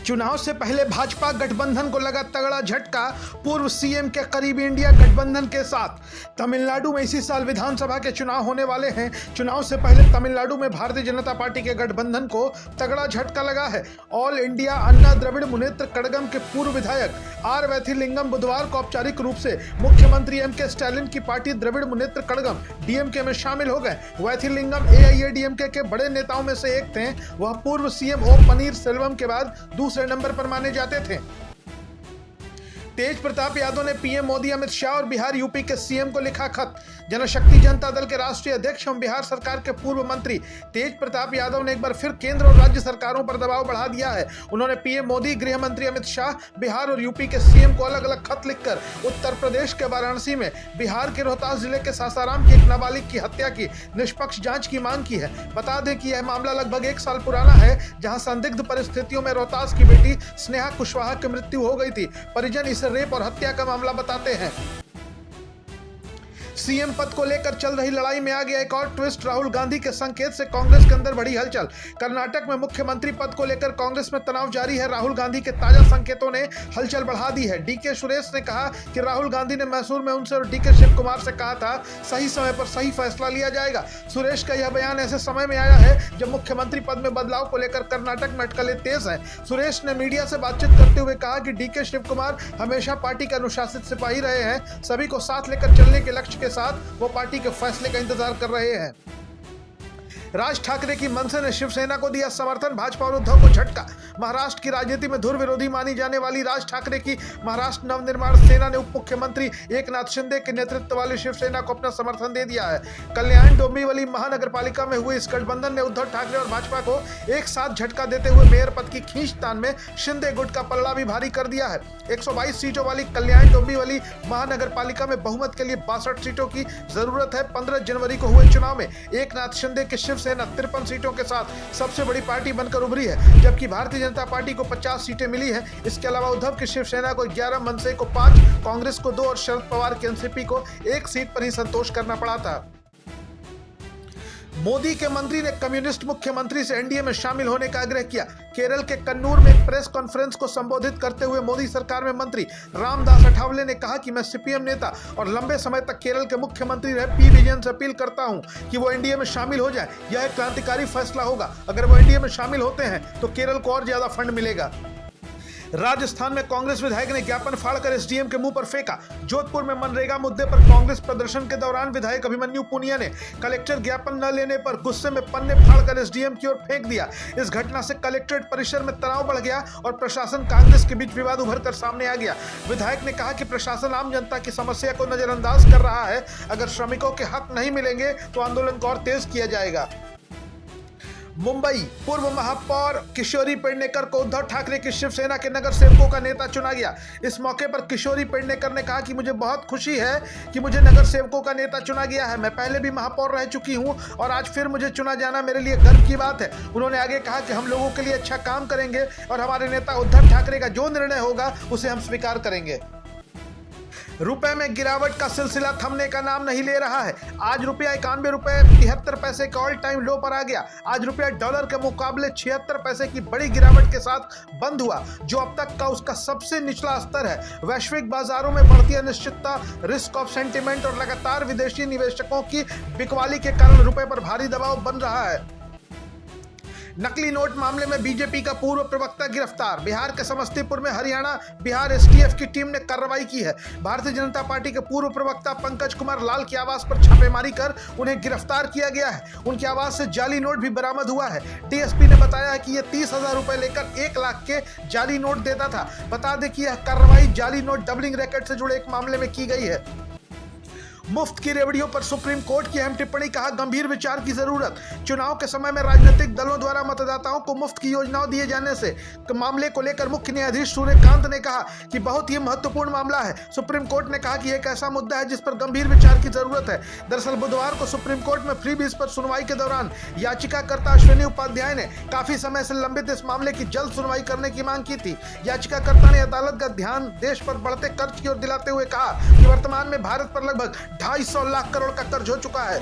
चुनाव से पहले भाजपा गठबंधन को लगा तगड़ा झटका। पूर्व सीएम के करीब इंडिया गठबंधन के साथ। तमिलनाडु में इसी साल विधानसभा के चुनाव होने वाले हैं। चुनाव से पहले तमिलनाडु में भारतीय जनता पार्टी के गठबंधन को तगड़ा झटका लगा है। ऑल इंडिया अन्ना द्रविड़ मुनेत्र कड़गम के पूर्व विधायक आर वैथिलिंगम बुधवार को औपचारिक रूप से मुख्यमंत्री एम.के. स्टालिन की पार्टी द्रविड़ मुनेत्र कड़गम डीएमके में शामिल हो गए। वैथिलिंगम एआईएडीएमके के बड़े नेताओं में से एक थे। वह पूर्व सीएम ओ पनीर सेल्वम के बाद दूसरे नंबर पर माने जाते थे। तेज प्रताप यादव ने पीएम मोदी, अमित शाह और बिहार यूपी के सीएम को लिखा खत। जनशक्ति जनता दल के राष्ट्रीय अध्यक्ष एवं बिहार सरकार के पूर्व मंत्री तेज प्रताप यादव ने एक बार फिर केंद्र और राज्य सरकारों पर दबाव बढ़ा दिया है। उन्होंने पीएम मोदी, गृह मंत्री अमित शाह, बिहार और यूपी के सीएम को अलग अलग खत लिखकर उत्तर प्रदेश के वाराणसी में, बिहार के रोहतास जिले के सासाराम की एक नाबालिग की हत्या की निष्पक्ष जांच की मांग की है। बता दें कि यह मामला लगभग 1 साल पुराना है, जहां संदिग्ध परिस्थितियों में रोहतास की बेटी स्नेहा कुशवाहा की मृत्यु हो गई थी। परिजन इसे रेप और हत्या का मामला बताते हैं। सीएम पद को लेकर चल रही लड़ाई में आ गया एक और ट्विस्ट। राहुल गांधी के संकेत से कांग्रेस के अंदर बढ़ी हलचल। कर्नाटक में मुख्यमंत्री पद को लेकर कांग्रेस में तनाव जारी है। राहुल गांधी के ताजा संकेतों ने हलचल बढ़ा दी है। डीके सुरेश ने कहा कि राहुल गांधी ने मैसूर में उनसे और डीके शिव कुमार से कहा था सही समय पर सही फैसला लिया जाएगा। सुरेश का यह बयान ऐसे समय में आया है जब मुख्यमंत्री पद में बदलाव को लेकर कर्नाटक में अटकलें तेज हैं। सुरेश ने मीडिया से बातचीत करते हुए कहा कि डीके शिव कुमार हमेशा पार्टी के अनुशासित सिपाही रहे हैं। सभी को साथ लेकर चलने के लक्ष्य के साथ वो पार्टी के फैसले का इंतजार कर रहे हैं। राज ठाकरे की मनसे ने शिवसेना को दिया समर्थन। भाजपा और उद्धव को झटका। महाराष्ट्र की राजनीति में धुर विरोधी मानी जाने वाली राज ठाकरे की महाराष्ट्र नवनिर्माण सेना ने उप मुख्यमंत्री एकनाथ शिंदे के नेतृत्व वाली शिवसेना को अपना समर्थन दे दिया है। कल्याण डोंबिवली महानगर पालिका में हुए इस गठबंधन ने उद्धव ठाकरे और भाजपा को एक साथ झटका देते हुए मेयर पद की खींचतान में शिंदे गुट का पल्ला भी भारी कर दिया है। 122 सीटों वाली कल्याण डोंबिवली महानगर पालिका में बहुमत के लिए 62 सीटों की जरूरत है। 15 जनवरी को हुए चुनाव में एकनाथ शिंदे के शिवसेना 53 सीटों के साथ सबसे बड़ी पार्टी बनकर उभरी है, जबकि भारतीय जनता पार्टी को 50 सीटें मिली हैं। इसके अलावा उद्धव की शिवसेना को 11, मनसे को 5, कांग्रेस को 2 और शरद पवार की एनसीपी को 1 सीट पर ही संतोष करना पड़ा था। मोदी के मंत्री ने कम्युनिस्ट मुख्यमंत्री से एनडीए में शामिल होने का आग्रह किया। केरल के कन्नूर में एक प्रेस कॉन्फ्रेंस को संबोधित करते हुए मोदी सरकार में मंत्री रामदास अठावले ने कहा कि मैं सीपीएम नेता और लंबे समय तक केरल के मुख्यमंत्री रहे पी विजयन से अपील करता हूं कि वो एनडीए में शामिल हो जाए। यह एक क्रांतिकारी फैसला होगा। अगर वो एनडीए में शामिल होते हैं तो केरल को और ज्यादा फंड मिलेगा। राजस्थान में कांग्रेस विधायक ने ज्ञापन फाड़कर एसडीएम के मुंह पर फेंका। जोधपुर में मनरेगा मुद्दे पर कांग्रेस प्रदर्शन के दौरान विधायक अभिमन्यु पुनिया ने कलेक्टर ज्ञापन न लेने पर गुस्से में पन्ने फाड़कर एसडीएम की ओर फेंक दिया। इस घटना से कलेक्ट्रेट परिसर में तनाव बढ़ गया और प्रशासन कांग्रेस के बीच विवाद उभर कर सामने आ गया। विधायक ने कहा कि प्रशासन आम जनता की समस्या को नजरअंदाज कर रहा है। अगर श्रमिकों के हक नहीं मिलेंगे तो आंदोलन को और तेज किया जाएगा। मुंबई पूर्व महापौर किशोरी पेडनेकर को उद्धव ठाकरे की शिवसेना के नगर सेवकों का नेता चुना गया। इस मौके पर किशोरी पेडनेकर ने कहा कि मुझे बहुत खुशी है कि मुझे नगर सेवकों का नेता चुना गया है। मैं पहले भी महापौर रह चुकी हूं और आज फिर मुझे चुना जाना मेरे लिए गर्व की बात है। उन्होंने आगे कहा कि हम लोगों के लिए अच्छा काम करेंगे और हमारे नेता उद्धव ठाकरे का जो निर्णय होगा उसे हम स्वीकार करेंगे। रुपए में गिरावट का सिलसिला थमने का नाम नहीं ले रहा है। आज रुपया 91 रुपए 73 पैसे का ऑल टाइम लो पर आ गया। आज रुपया डॉलर के मुकाबले 76 पैसे की बड़ी गिरावट के साथ बंद हुआ, जो अब तक का उसका सबसे निचला स्तर है। वैश्विक बाजारों में बढ़ती अनिश्चितता, रिस्क ऑफ सेंटिमेंट और लगातार विदेशी निवेशकों की बिकवाली के कारण रुपए पर भारी दबाव बन रहा है। नकली नोट मामले में बीजेपी का पूर्व प्रवक्ता गिरफ्तार। बिहार के समस्तीपुर में हरियाणा बिहार एसटीएफ की टीम ने कार्रवाई की है। भारतीय जनता पार्टी के पूर्व प्रवक्ता पंकज कुमार लाल की आवास पर छापेमारी कर उन्हें गिरफ्तार किया गया है। उनकी आवास से जाली नोट भी बरामद हुआ है। डीएसपी ने बताया है कि यह 30,000 रुपए लेकर 1 लाख के जाली नोट देता था। बता दें कि यह कार्रवाई जाली नोट डबलिंग रैकेट से जुड़े एक मामले में की गई है। मुफ्त की रेवड़ियों पर सुप्रीम कोर्ट की अहम टिप्पणी, कहा गंभीर विचार की जरूरत। चुनाव के समय में राजनीतिक दलों द्वारा मतदाताओं को मुफ्त की योजनाओं दिए जाने से मामले को लेकर मुख्य न्यायाधीश सूर्यकांत ने कहा कि बहुत ही महत्वपूर्ण मामला है। सुप्रीम कोर्ट ने कहा कि एक ऐसा मुद्दा है जिस पर गंभीर विचार की जरूरत है। दरअसल बुधवार को सुप्रीम कोर्ट में फ्रीबीज पर सुनवाई के दौरान याचिकाकर्ता अश्विनी उपाध्याय ने काफी समय से लंबित इस मामले की जल्द सुनवाई करने की मांग की थी। याचिकाकर्ता ने अदालत का ध्यान देश पर बढ़ते कर्ज की ओर दिलाते हुए कहा कि वर्तमान में भारत पर लगभग 250 लाख करोड़ का कर्ज हो चुका है।